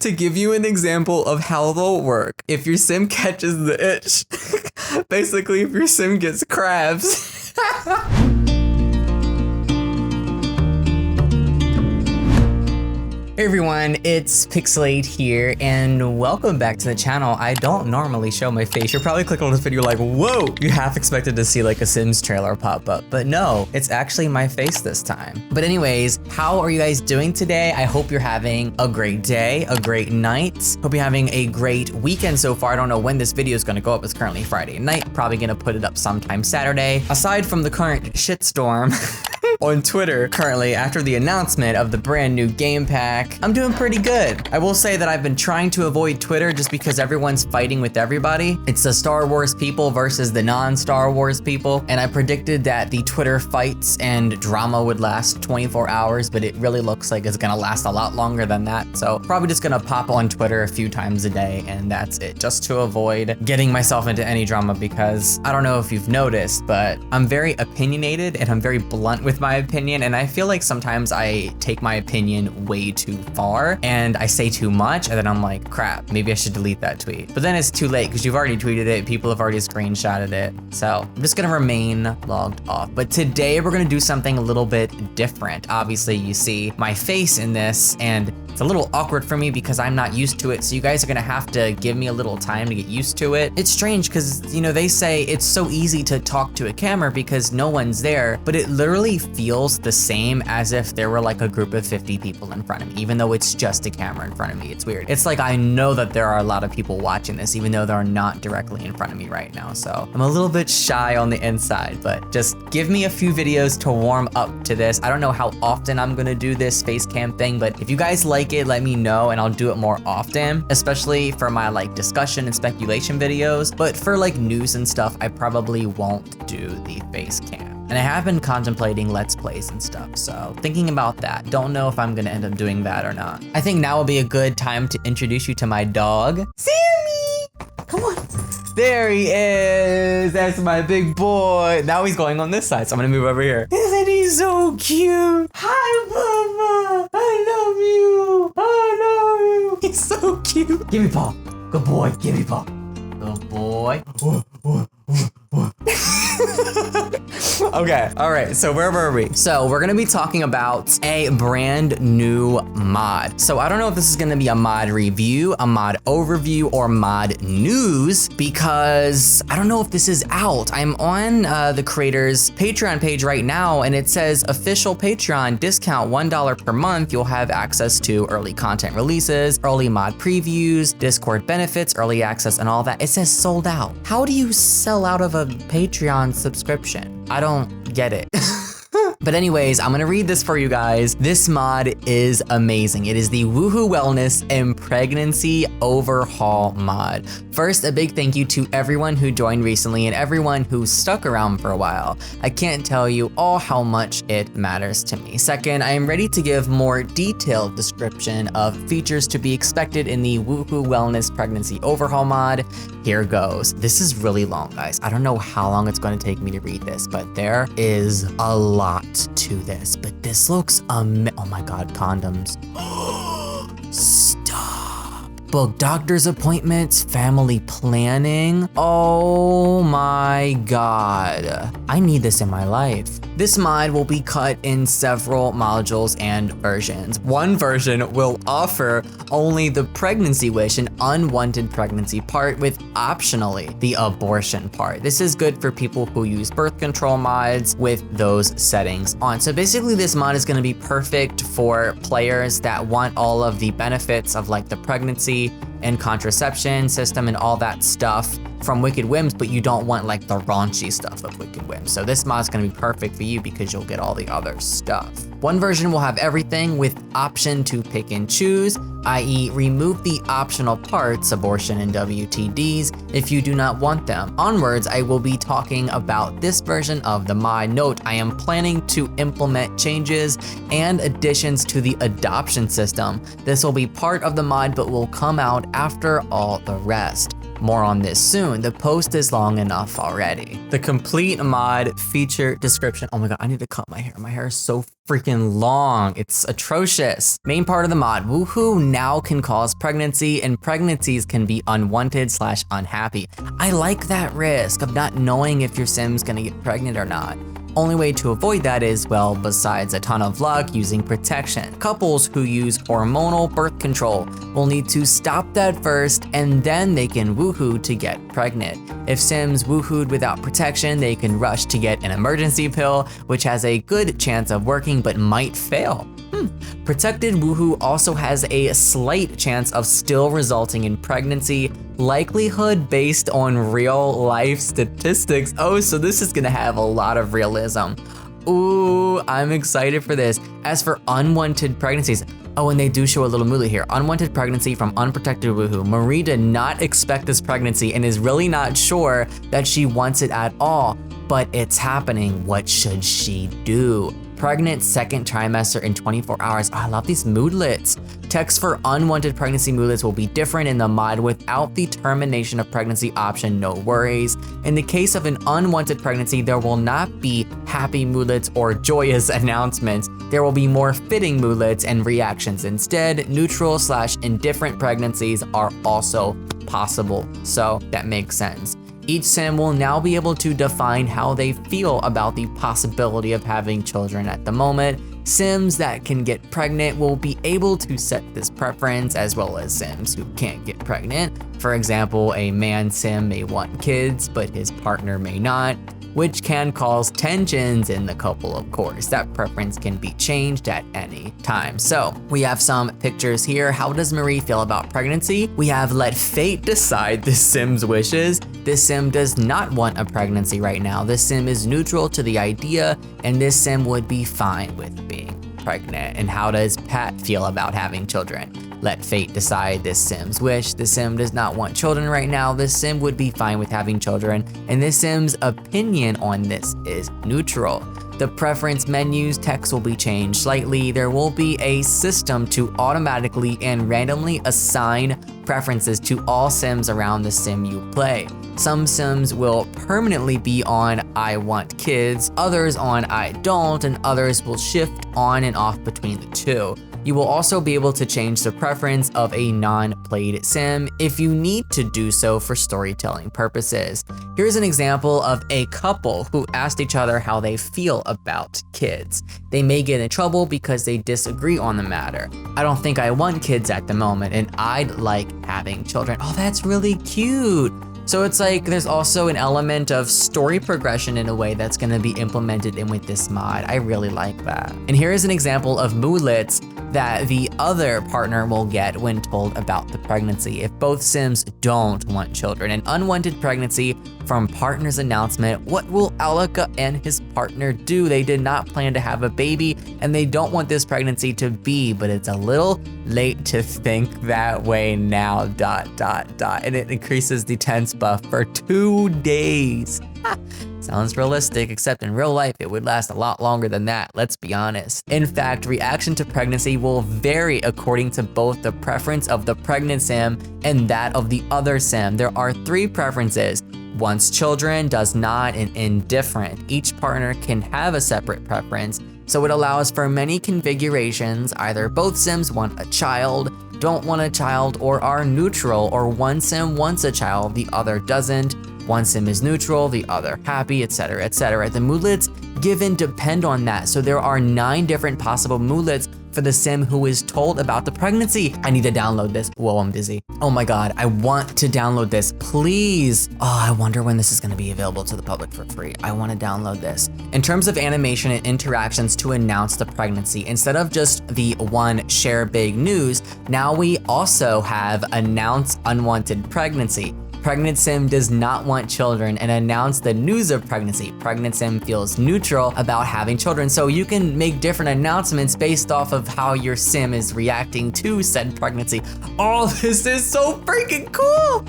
To give you an example of how they'll work, if your sim catches the itch, basically if your sim gets crabs, Hey everyone, it's Pixelade here, and welcome back to the channel. I don't normally show my face. You're probably clicking on this video like, whoa! You half expected to see like a Sims trailer pop up, but no, it's actually my face this time. But anyways, how are you guys doing today? I hope you're having a great day, a great night. Hope you're having a great weekend so far. I don't know when this video is gonna go up. It's currently Friday night. Probably gonna put it up sometime Saturday. Aside from the current shitstorm on Twitter currently after the announcement of the brand new game pack, I'm doing pretty good. I will say that I've been trying to avoid Twitter just because everyone's fighting with everybody. It's the Star Wars people versus the non-Star Wars people, and I predicted that the Twitter fights and drama would last 24 hours, but it really looks like it's gonna last a lot longer than that. So probably just gonna pop on Twitter a few times a day, and that's it, just to avoid getting myself into any drama, because I don't know if you've noticed, but I'm very opinionated and I'm very blunt with my opinion, and I feel like sometimes I take my opinion way too far and I say too much, and then I'm like, crap, maybe I should delete that tweet. But then it's too late because you've already tweeted it, people have already screenshotted it. So I'm just gonna remain logged off. But today we're gonna do something a little bit different. Obviously you see my face in this, and it's a little awkward for me because I'm not used to it, so you guys are gonna have to give me a little time to get used to it. It's strange because, you know, they say it's so easy to talk to a camera because no one's there, but it literally feels the same as if there were like a group of 50 people in front of me, even though it's just a camera in front of me. It's weird. It's like I know that there are a lot of people watching this, even though they're not directly in front of me right now. So I'm a little bit shy on the inside, but just give me a few videos to warm up to this. I don't know how often I'm gonna do this face cam thing, but if you guys like it, let me know and I'll do it more often, especially for my like discussion and speculation videos. But for like news and stuff, I probably won't do the face cam. And I have been contemplating Let's Plays and stuff, so thinking about that. Don't know if I'm gonna end up doing that or not. I think now will be a good time to introduce you to my dog, Sammy! Come on. There he is, that's my big boy. Now he's going on this side, so I'm gonna move over here. Isn't he so cute? Hi, Mama, I love you. I love you. He's so cute. Give me paw, good boy, give me paw. Good boy. Okay, all right, so where were we? So we're gonna be talking about a brand new mod. So I don't know if this is gonna be a mod review, a mod overview, or mod news, because I don't know if this is out. I'm on the creator's Patreon page right now, and it says official Patreon discount $1 per month. You'll have access to early content releases, early mod previews, Discord benefits, early access, and all that. It says sold out. How do you sell out of a Patreon subscription? I don't get it. But anyways, I'm gonna read this for you guys. This mod is amazing. It is the Woohoo Wellness and Pregnancy Overhaul mod. First, a big thank you to everyone who joined recently and everyone who stuck around for a while. I can't tell you all how much it matters to me. Second, I am ready to give more detailed description of features to be expected in the Woohoo Wellness Pregnancy Overhaul mod. Here goes. This is really long, guys. I don't know how long it's going to take me to read this, but there is a lot to this. But this looks oh my god, condoms. Stop. Book doctor's appointments, family planning. Oh my god. I need this in my life. This mod will be cut in several modules and versions. One version will offer only the pregnancy wish and unwanted pregnancy part, with optionally the abortion part. This is good for people who use birth control mods with those settings on. So basically this mod is gonna be perfect for players that want all of the benefits of like the pregnancy and contraception system and all that stuff from Wicked Whims, but you don't want like the raunchy stuff of Wicked Whims. So this mod is gonna be perfect for you because you'll get all the other stuff. One version will have everything with option to pick and choose, i.e. remove the optional parts, abortion and WTDs, if you do not want them. Onwards, I will be talking about this version of the mod. Note, I am planning to implement changes and additions to the adoption system. This will be part of the mod, but will come out after all the rest. More on this soon. The post is long enough already. The complete mod feature description. Oh my god, I need to cut my hair. My hair is so freaking long. It's atrocious. Main part of the mod, woohoo now can cause pregnancy, and pregnancies can be unwanted/unhappy. I like that risk of not knowing if your sim's gonna get pregnant or not. Only way to avoid that is, well, besides a ton of luck, using protection. Couples who use hormonal birth control will need to stop that first, and then they can woohoo to get pregnant. If sims woohooed without protection, they can rush to get an emergency pill, which has a good chance of working but might fail. Protected woohoo also has a slight chance of still resulting in pregnancy, likelihood based on real life statistics. Oh, so this is gonna have a lot of realism. Ooh, I'm excited for this. As for unwanted pregnancies, oh, and they do show a little moodlet here. Unwanted pregnancy from unprotected woohoo. Marie did not expect this pregnancy and is really not sure that she wants it at all, but it's happening. What should she do? Pregnant second trimester in 24 hours. Oh, I love these moodlets. Text for unwanted pregnancy moodlets will be different in the mod without the termination of pregnancy option, no worries. In the case of an unwanted pregnancy, there will not be happy moodlets or joyous announcements. There will be more fitting moodlets and reactions instead. Neutral/indifferent pregnancies are also possible, so that makes sense. Each sim will now be able to define how they feel about the possibility of having children at the moment. Sims that can get pregnant will be able to set this preference, as well as sims who can't get pregnant. For example, a man sim may want kids, but his partner may not, which can cause tensions in the couple, of course. That preference can be changed at any time. So we have some pictures here. How does Marie feel about pregnancy? We have let fate decide this sim's wishes. This sim does not want a pregnancy right now. This sim is neutral to the idea, and this sim would be fine with being pregnant. And how does Pat feel about having children? Let fate decide this sim's wish. The sim does not want children right now. This sim would be fine with having children, and this sim's opinion on this is neutral. The preference menu's text will be changed slightly. There will be a system to automatically and randomly assign preferences to all sims around the sim you play. Some sims will permanently be on I want kids, others on I don't, and others will shift on and off between the two. You will also be able to change the preference of a non-played sim if you need to do so for storytelling purposes. Here's an example of a couple who asked each other how they feel about kids. They may get in trouble because they disagree on the matter. I don't think I want kids at the moment, and I'd like having children. Oh, that's really cute. So it's like there's also an element of story progression in a way that's gonna be implemented in with this mod. I really like that. And here is an example of moodlets that the other partner will get when told about the pregnancy if both sims don't want children. An unwanted pregnancy from partner's announcement. What will Alika and his partner do? They did not plan to have a baby, and they don't want this pregnancy to be, but it's a little late to think that way now, ... And it increases the tense buff for 2 days. Sounds realistic, except in real life, it would last a lot longer than that, let's be honest. In fact, reaction to pregnancy will vary according to both the preference of the pregnant sim and that of the other sim. There are 3 preferences: wants children, does not, and indifferent. Each partner can have a separate preference, so it allows for many configurations. Either both sims want a child, don't want a child, or are neutral, or one sim wants a child, the other doesn't. One sim is neutral, the other happy, etc., etc. The moodlets given depend on that, so there are 9 different possible moodlets for the sim who is told about the pregnancy. I need to download this. Whoa, I'm dizzy. Oh my god, I want to download this, please. Oh, I wonder when this is gonna be available to the public for free. I wanna download this. In terms of animation and interactions to announce the pregnancy, instead of just the one share big news, now we also have announce unwanted pregnancy. Pregnant sim does not want children and announce the news of pregnancy. Pregnant sim feels neutral about having children, so you can make different announcements based off of how your sim is reacting to said pregnancy. Oh, this is so freaking cool!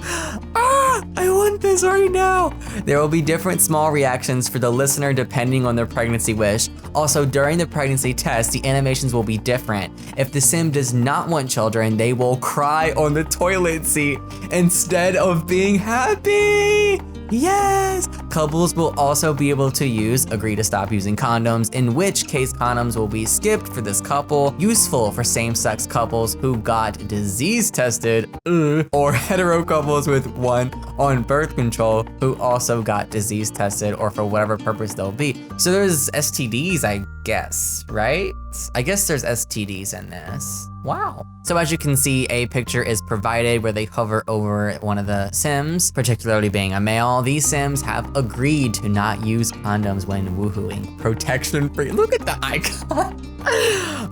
Ah! I want this right now. There will be different small reactions for the listener depending on their pregnancy wish. Also, during the pregnancy test, the animations will be different. If the sim does not want children, they will cry on the toilet seat instead of being happy. Yes! Couples will also be able to agree to stop using condoms, in which case condoms will be skipped for this couple, useful for same-sex couples who got disease tested, or hetero couples with one on birth control who also got disease tested, or for whatever purpose they'll be. So there's STDs, I guess, right? I guess there's STDs in this. Wow. So as you can see, a picture is provided where they hover over one of the sims, particularly being a male. These sims have agreed to not use condoms when woohooing. Protection free. Look at the icon.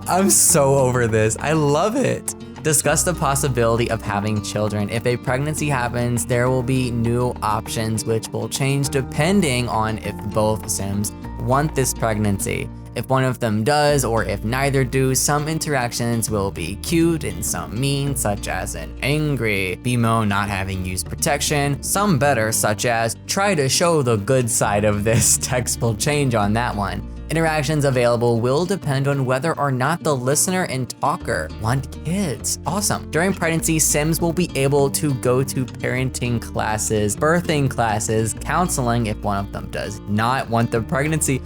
I'm so over this. I love it. Discuss the possibility of having children. If a pregnancy happens, there will be new options which will change depending on if both sims want this pregnancy. If one of them does, or if neither do, some interactions will be cute and some mean, such as an angry, bemoan not having used protection. Some better, such as try to show the good side of this. Text will change on that one. Interactions available will depend on whether or not the listener and talker want kids. Awesome. During pregnancy, sims will be able to go to parenting classes, birthing classes, counseling if one of them does not want the pregnancy.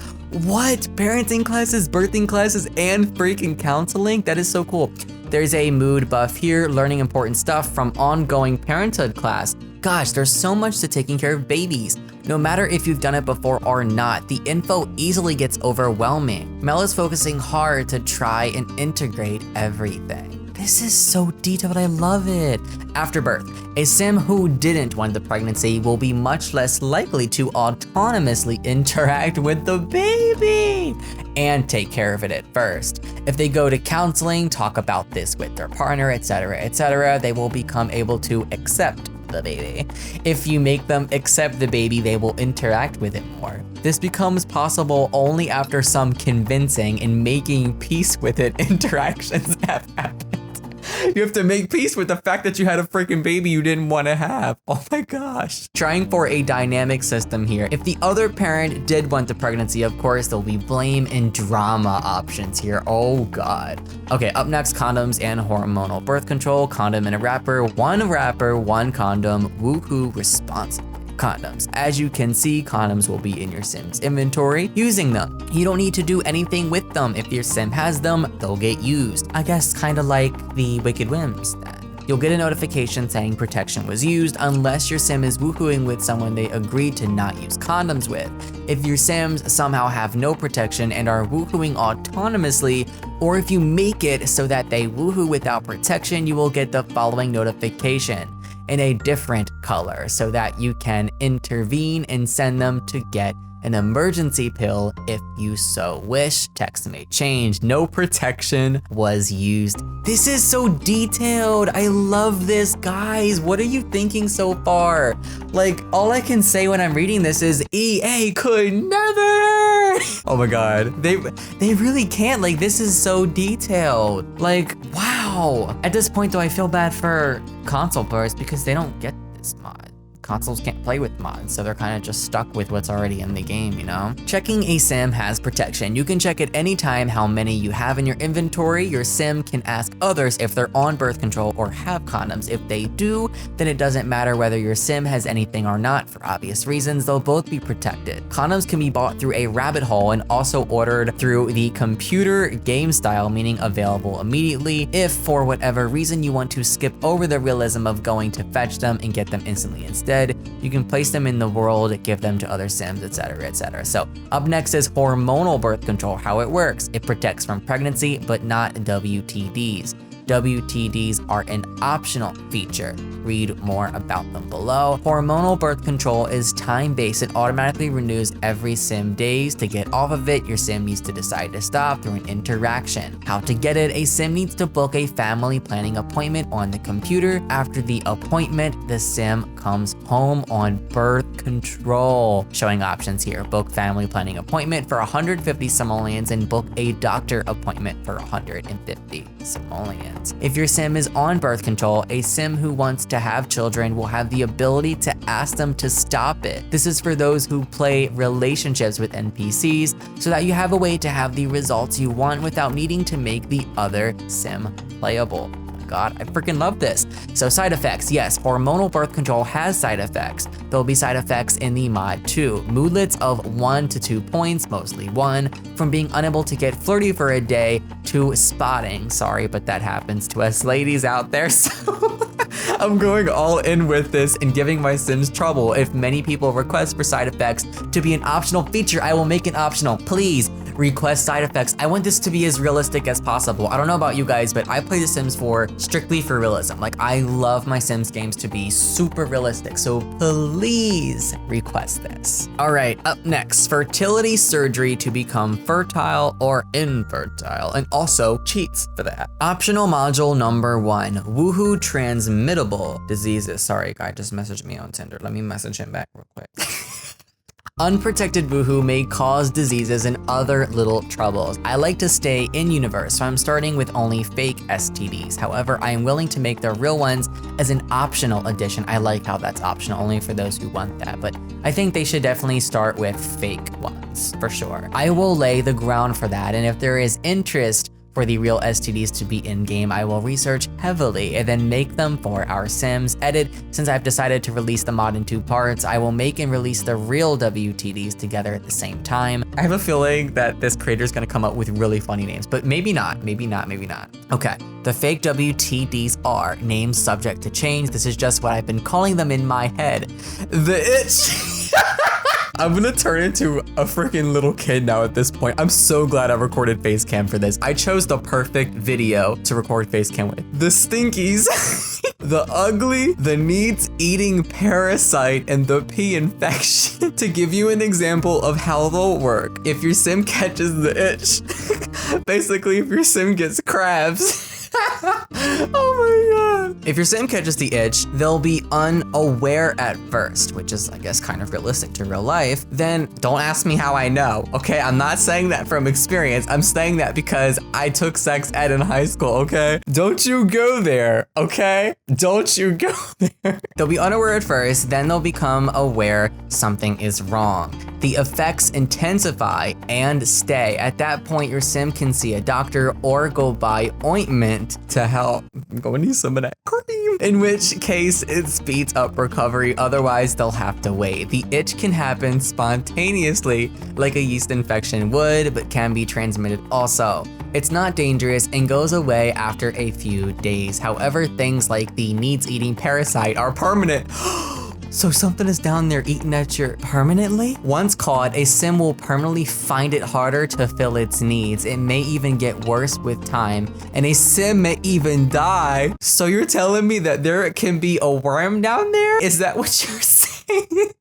What? Parenting classes, birthing classes, and freaking counseling? That is so cool. There's a mood buff here, learning important stuff from ongoing parenthood class. Gosh, there's so much to taking care of babies. No matter if you've done it before or not, the info easily gets overwhelming. Mel is focusing hard to try and integrate everything. This is so detailed, I love it. After birth, a sim who didn't want the pregnancy will be much less likely to autonomously interact with the baby and take care of it at first. If they go to counseling, talk about this with their partner, etc., they will become able to accept the baby. If you make them accept the baby, they will interact with it more. This becomes possible only after some convincing and making peace with it interactions have happened. You have to make peace with the fact that you had a freaking baby you didn't want to have. Oh my gosh. Trying for a dynamic system here. If the other parent did want the pregnancy, of course, there'll be blame and drama options here. Oh God. Okay, up next, condoms and hormonal birth control. Condom in a wrapper, one condom, woohoo responsible. Condoms. As you can see, condoms will be in your sim's inventory. Using them, you don't need to do anything with them. If your sim has them, they'll get used. I guess kind of like the Wicked Whims then. You'll get a notification saying protection was used unless your sim is woohooing with someone they agreed to not use condoms with. If your sims somehow have no protection and are woohooing autonomously, or if you make it so that they woohoo without protection, you will get the following notification in a different color so that you can intervene and send them to get an emergency pill if you so wish. Text may change. No protection was used. This is so detailed. I love this, guys. What are you thinking so far? Like, all I can say when I'm reading this is EA could never. Oh my God. They really can't. Like, this is so detailed. Like, wow. At this point though, I feel bad for console players because they don't get this mod. Consoles can't play with mods, so they're kind of just stuck with what's already in the game, you know? Checking a sim has protection. You can check at any time how many you have in your inventory. Your sim can ask others if they're on birth control or have condoms. If they do, then it doesn't matter whether your sim has anything or not. For obvious reasons, they'll both be protected. Condoms can be bought through a rabbit hole and also ordered through the computer game style, meaning available immediately. If for whatever reason you want to skip over the realism of going to fetch them and get them instantly instead, you can place them in the world, give them to other sims, etc. So up next is hormonal birth control, how it works. It protects from pregnancy, but not WTDs. WTDs are an optional feature. Read more about them below. Hormonal birth control is time-based. It automatically renews every sim days. To get off of it, your sim needs to decide to stop through an interaction. How to get it? A sim needs to book a family planning appointment on the computer. After the appointment, the sim comes home on birth control. Showing options here. Book family planning appointment for 150 simoleons and book a doctor appointment for 150 simoleons. that. If your sim is on birth control, a sim who wants to have children will have the ability to ask them to stop it. This is for those who play relationships with NPCs so that you have a way to have the results you want without needing to make the other sim playable. God, I freaking love this. So side effects, yes, hormonal birth control has side effects. There'll be side effects in the mod too. Moodlets of 1 to 2 points, mostly 1, from being unable to get flirty for a day to spotting. Sorry, but that happens to us ladies out there, so I'm going all in with this and giving my sims trouble. If many people request for side effects to be an optional feature, I will make it optional. Please request side effects. I want this to be as realistic as possible. I don't know about you guys, but I play The Sims 4 strictly for realism. Like, I love my Sims games to be super realistic, so please request this. All right, up next, fertility surgery to become fertile or infertile, and also cheats for that. Optional module number 1, woohoo transmittable diseases. Sorry, guy just messaged me on Tinder. Let me message him back real quick. Unprotected woohoo may cause diseases and other little troubles. I like to stay in universe, so I'm starting with only fake STDs. However, I am willing to make the real ones as an optional addition. I like how that's optional, only for those who want that, but I think they should definitely start with fake ones, for sure. I will lay the ground for that, and if there is interest for the real STDs to be in-game, I will research heavily and then make them for our Sims. Edit, since I've decided to release the mod in 2 parts, I will make and release the real WTDs together at the same time. I have a feeling that this creator is gonna come up with really funny names, but maybe not, maybe not, maybe not. Okay, the fake WTDs are names subject to change. This is just what I've been calling them in my head. The itch. I'm gonna turn into a freaking little kid now at this point. I'm so glad I recorded face cam for this. I chose the perfect video to record face cam with. The stinkies, the ugly, the needs eating parasite, and the pee infection. To give you an example of how they'll work, if your sim catches the itch, basically if your sim gets crabs, oh my god. If your sim catches the itch, they'll be unaware at first, which is, I guess, kind of realistic to real life. Then don't ask me how I know, okay? I'm not saying that from experience. I'm saying that because I took sex ed in high school, okay? Don't you go there, okay? Don't you go there. They'll be unaware at first, then they'll become aware something is wrong. The effects intensify and stay. At that point, your sim can see a doctor or go buy ointment to help. I'm going to need some of that cream. In which case, it speeds up recovery. Otherwise, they'll have to wait. The itch can happen spontaneously, like a yeast infection would, but can be transmitted also. It's not dangerous and goes away after a few days. However, things like the needs-eating parasite are permanent. So something is down there eating at your permanently? Once caught, a sim will permanently find it harder to fill its needs. It may even get worse with time, and a sim may even die. So you're telling me that there can be a worm down there? Is that what you're saying?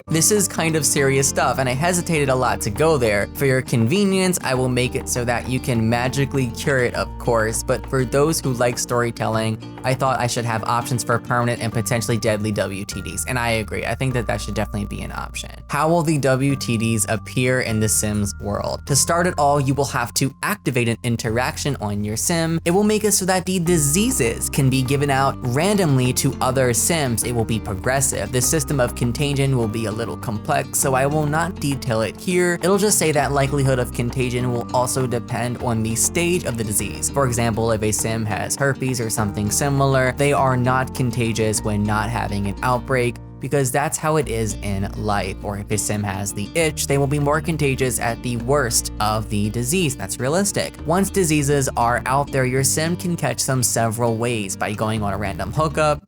This is kind of serious stuff, and I hesitated a lot to go there. For your convenience, I will make it so that you can magically cure it, of course, but for those who like storytelling, I thought I should have options for permanent and potentially deadly WTDs, and I agree. I think that that should definitely be an option. How will the WTDs appear in the Sims world? To start it all, you will have to activate an interaction on your sim. It will make it so that the diseases can be given out randomly to other Sims. It will be progressive. The system of contagion will be a little complex, so I will not detail it here. It'll just say that likelihood of contagion will also depend on the stage of the disease. For example, if a sim has herpes or something similar, they are not contagious when not having an outbreak, because that's how it is in life. Or if a sim has the itch, they will be more contagious at the worst of the disease. That's realistic. Once diseases are out there, your sim can catch them several ways: by going on a random hookup.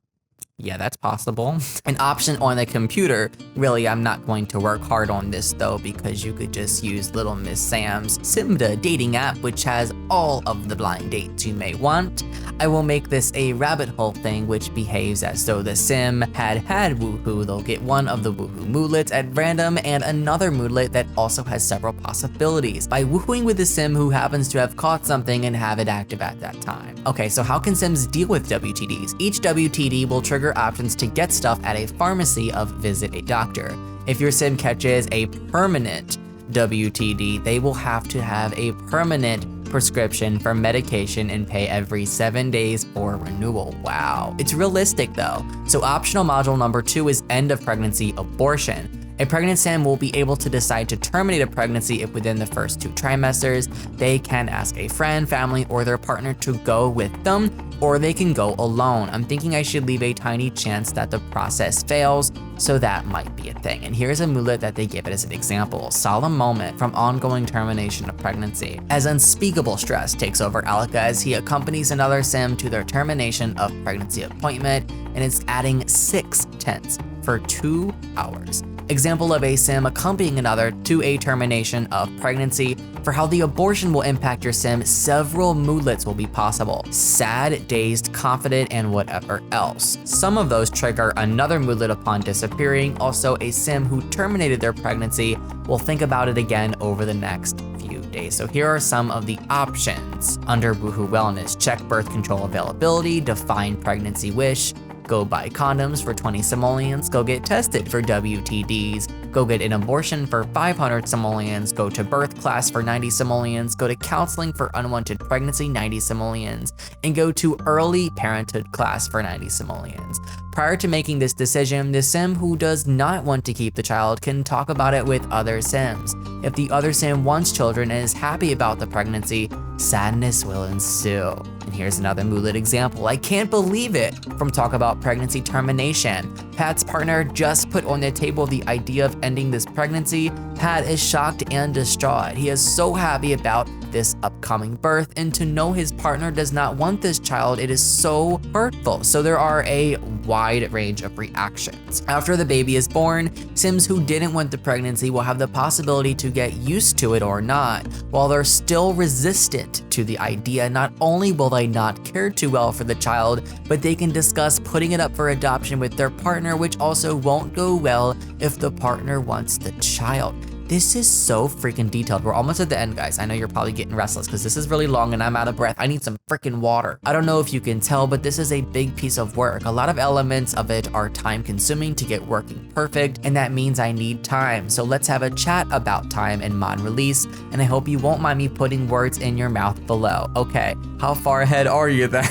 Yeah, that's possible. An option on the computer. Really, I'm not going to work hard on this though, because you could just use Little Miss Sam's Simda dating app, which has all of the blind dates you may want. I will make this a rabbit hole thing, which behaves as though the sim had woohoo. They'll get one of the woohoo moodlets at random and another moodlet that also has several possibilities by woohooing with the sim who happens to have caught something and have it active at that time. Okay, so how can sims deal with WTDs? Each WTD will trigger options to get stuff at a pharmacy of visit a doctor. If your sim catches a permanent WTD, they will have to have a permanent prescription for medication and pay every 7 days for renewal. Wow. It's realistic though. So optional module number 2 is end of pregnancy abortion. A pregnant sim will be able to decide to terminate a pregnancy if within the first 2 trimesters. They can ask a friend, family, or their partner to go with them, or they can go alone. I'm thinking I should leave a tiny chance that the process fails, so that might be a thing. And here's a mulet that they give it as an example. Solemn moment from ongoing termination of pregnancy. As unspeakable stress takes over Alka as he accompanies another sim to their termination of pregnancy appointment, and is adding 6 tenths for 2 hours. Example of a sim accompanying another to a termination of pregnancy. For how the abortion will impact your sim, several moodlets will be possible. Sad, dazed, confident, and whatever else. Some of those trigger another moodlet upon disappearing. Also, a sim who terminated their pregnancy will think about it again over the next few days. So here are some of the options. Under Woohoo Wellness, check birth control availability, define pregnancy wish, go buy condoms for 20 simoleons, go get tested for WTDs, go get an abortion for 500 simoleons, go to birth class for 90 simoleons, go to counseling for unwanted pregnancy, 90 simoleons, and go to early parenthood class for 90 simoleons. Prior to making this decision, the sim who does not want to keep the child can talk about it with other sims. If the other sim wants children and is happy about the pregnancy, sadness will ensue. And here's another moodlet example. I can't believe it. From Talk About Pregnancy Termination. Pat's partner just put on the table the idea of ending this pregnancy. Pat is shocked and distraught. He is so happy about this upcoming birth, and to know his partner does not want this child, it is so hurtful. So there are a wide range of reactions. After the baby is born, sims who didn't want the pregnancy will have the possibility to get used to it or not. While they're still resistant to the idea, not only will they not care too well for the child, but they can discuss putting it up for adoption with their partner, which also won't go well if the partner wants the child. This is so freaking detailed. We're almost at the end, guys. I know you're probably getting restless because this is really long and I'm out of breath. I need some freaking water. I don't know if you can tell, but this is a big piece of work. A lot of elements of it are time consuming to get working perfect, and that means I need time. So let's have a chat about time and mod release, and I hope you won't mind me putting words in your mouth below. Okay, how far ahead are you then?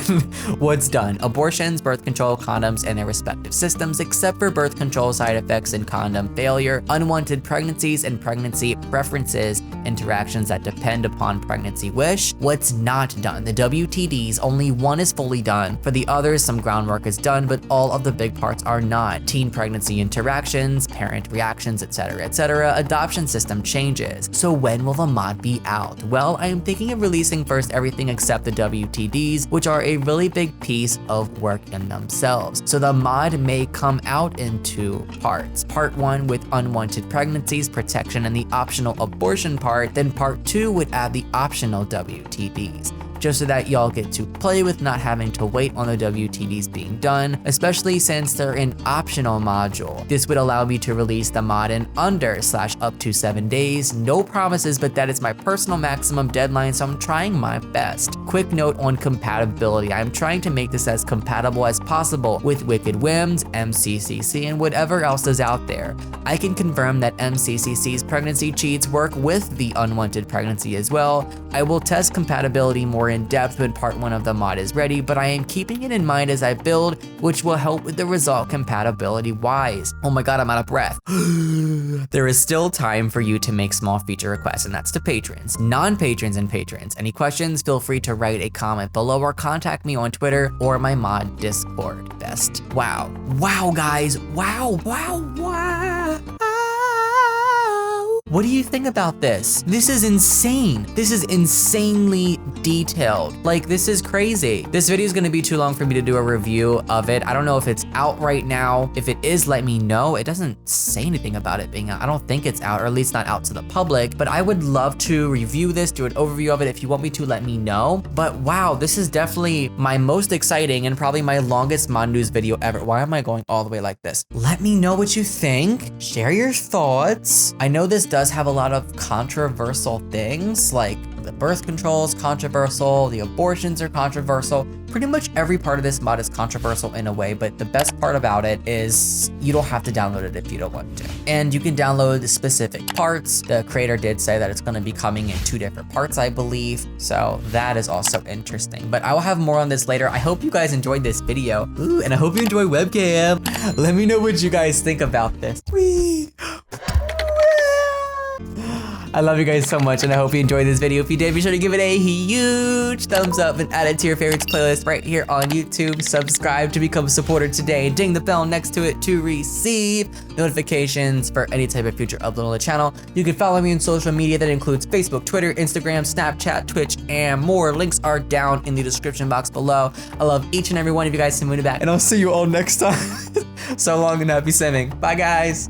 What's done? Abortions, birth control, condoms, and their respective systems, except for birth control side effects and condom failure, unwanted pregnancies, and pregnancy preferences, interactions that depend upon pregnancy wish. What's not done? The WTDs, only one is fully done. For the others, some groundwork is done, but all of the big parts are not. Teen pregnancy interactions, parent reactions, etc., etc. Adoption system changes. So when will the mod be out? Well, I am thinking of releasing first everything except the WTDs, which are a really big piece of work in themselves. So the mod may come out in 2 parts. Part 1 with unwanted pregnancies, protection, and the optional abortion part, then part 2 would add the optional WTDs, just so that y'all get to play with not having to wait on the WTDs being done, especially since they're an optional module. This would allow me to release the mod in under/up to 7 days. No promises, but that is my personal maximum deadline, so I'm trying my best. Quick note on compatibility. I'm trying to make this as compatible as possible with Wicked Whims, MCCC, and whatever else is out there. I can confirm that MCCC's pregnancy cheats work with the unwanted pregnancy as well. I will test compatibility more in depth when part 1 of the mod is ready, but I am keeping it in mind as I build, which will help with the result compatibility wise. Oh my god, I'm out of breath. There is still time for you to make small feature requests, and that's to patrons, non-patrons, and patrons. Any questions, feel free to write a comment below or contact me on Twitter or my mod Discord. Best. Wow. Wow, guys. Wow. What do you think about this? This is insane. This is insanely detailed. Like, this is crazy. This video is gonna be too long for me to do a review of it. I don't know if it's out right now. If it is, let me know. It doesn't say anything about it being out. I don't think it's out, or at least not out to the public, but I would love to review this, do an overview of it. If you want me to, let me know. But wow, this is definitely my most exciting and probably my longest mod news video ever. Why am I going all the way like this? Let me know what you think. Share your thoughts. I know this does have a lot of controversial things, like The birth control is controversial, the abortions are controversial. Pretty much every part of this mod is controversial in a way, but the best part about it is you don't have to download it if you don't want to. And you can download specific parts. The creator did say that it's going to be coming in 2 different parts, I believe. So that is also interesting. But I will have more on this later. I hope you guys enjoyed this video. Ooh, and I hope you enjoy webcam. Let me know what you guys think about this. Whee! I love you guys so much, and I hope you enjoyed this video. If you did, be sure to give it a huge thumbs up and add it to your favorites playlist right here on YouTube. Subscribe to become a supporter today. Ding the bell next to it to receive notifications for any type of future upload on the channel. You can follow me on social media. That includes Facebook, Twitter, Instagram, Snapchat, Twitch, and more. Links are down in the description box below. I love each and every one of you guys. Send me back, and I'll see you all next time. So long and happy simming. Bye, guys.